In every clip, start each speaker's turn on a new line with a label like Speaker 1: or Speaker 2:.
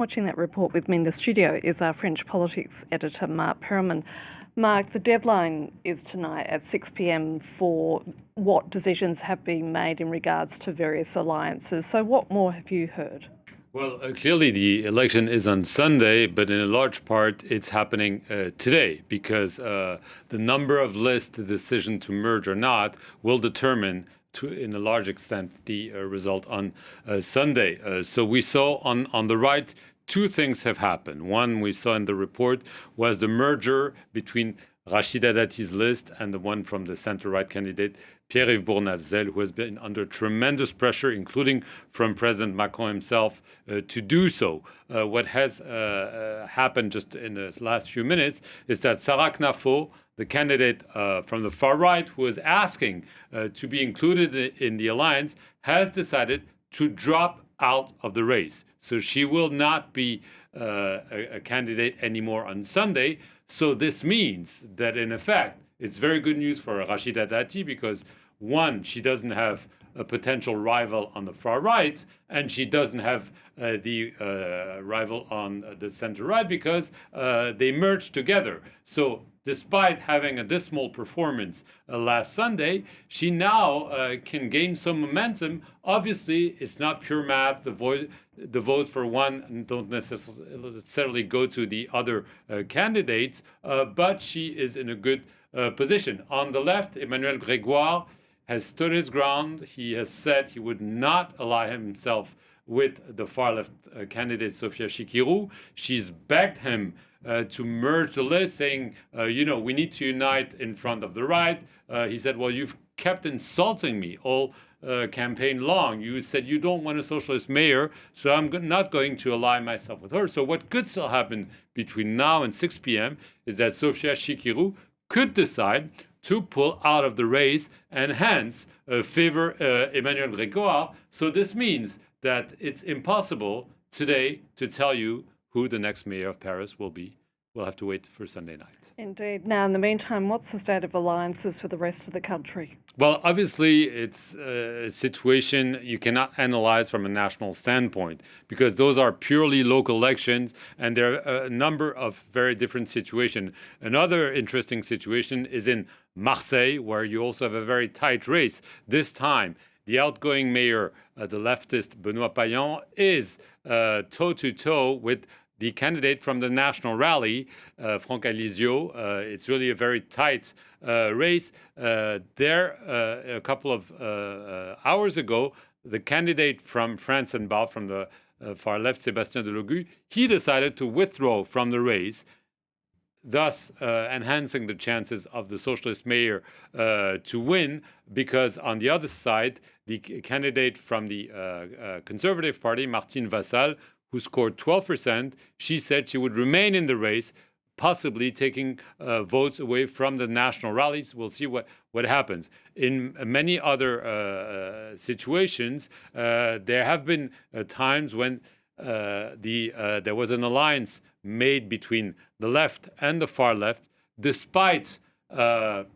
Speaker 1: Watching that report with me in the studio is our French politics editor, Marc Perelman. Marc, the deadline is tonight at 6 p.m. for what decisions have been made in regards to various alliances. So what more have you heard?
Speaker 2: Well, clearly the election is on Sunday, but in a large part it's happening today because the number of lists, the decision to merge or not, will determine in a large extent the result on Sunday. So we saw on the right, two things have happened. One we saw in the report was the merger between Rachida Dati's list and the one from the center-right candidate, Pierre-Yves Bournazel, who has been under tremendous pressure, including from President Macron himself, to do so. What has happened just in the last few minutes is that Sarah Knafo, the candidate from the far right, who is asking to be included in the alliance, has decided to drop out of the race. So she will not be a candidate anymore on Sunday. So this means that, in effect, it's very good news for Rachida Dati because, one, she doesn't have a potential rival on the far right, and she doesn't have the rival on the center right because they merged together. So despite having a dismal performance last Sunday, she now can gain some momentum. Obviously, it's not pure math. The votes for one don't necessarily go to the other candidates, but she is in a good position. On the left, Emmanuel Grégoire has stood his ground. He has said he would not ally himself with the far-left candidate, Sophia Chikirou. She's begged him to merge the list, saying, we need to unite in front of the right. He said, well, you've kept insulting me all campaign long. You said you don't want a socialist mayor, so I'm not going to ally myself with her. So what could still happen between now and 6 p.m. is that Sophia Chikirou could decide to pull out of the race and hence favor Emmanuel Grégoire. So this means that it's impossible today to tell you who the next mayor of Paris will be. We'll have to wait for Sunday night.
Speaker 1: Indeed. Now, in the meantime, what's the state of alliances for the rest of the country?
Speaker 2: Well, obviously, it's a situation you cannot analyze from a national standpoint because those are purely local elections and there are a number of very different situations. Another interesting situation is in Marseille, where you also have a very tight race. This time, the outgoing mayor, the leftist Benoît Payan, is toe-to-toe with the candidate from the National Rally, Franck Alizio. It's really a very tight race. A couple of hours ago, the candidate from France and Bâle, from the far left, Sébastien Delogu, he decided to withdraw from the race, thus enhancing the chances of the socialist mayor to win, because on the other side, the candidate from the Conservative Party, Martine Vassal, who scored 12%, she said she would remain in the race, possibly taking votes away from the national rallies. We'll see what happens. In many other situations, there have been times when there was an alliance made between the left and the far left, despite the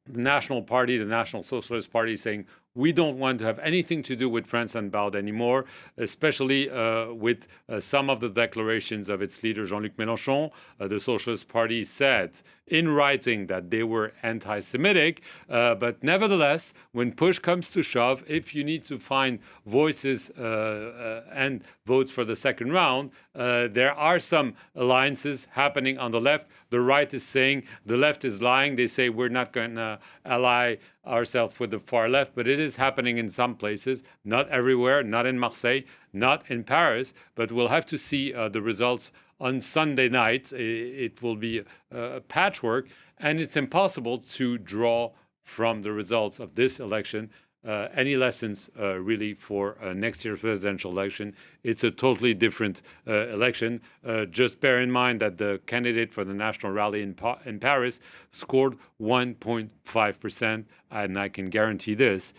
Speaker 2: National Party, the National Socialist Party, saying, we don't want to have anything to do with France and Bâle anymore, especially with some of the declarations of its leader, Jean-Luc Mélenchon. The Socialist Party said in writing that they were anti-Semitic, but nevertheless, when push comes to shove, if you need to find voices and votes for the second round, there are some alliances happening on the left. The right is saying the left is lying. They say we're not going to ally ourselves with the far left, but it is happening in some places, not everywhere, not in Marseille, not in Paris, but we'll have to see the results on Sunday night. It will be a patchwork, and it's impossible to draw from the results of this election any lessons really for next year's presidential election. It's a totally different election. Just bear in mind that the candidate for the National Rally in Paris scored 1.5%, and I can guarantee this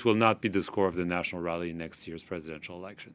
Speaker 2: will not be the score of the National Rally in next year's presidential election.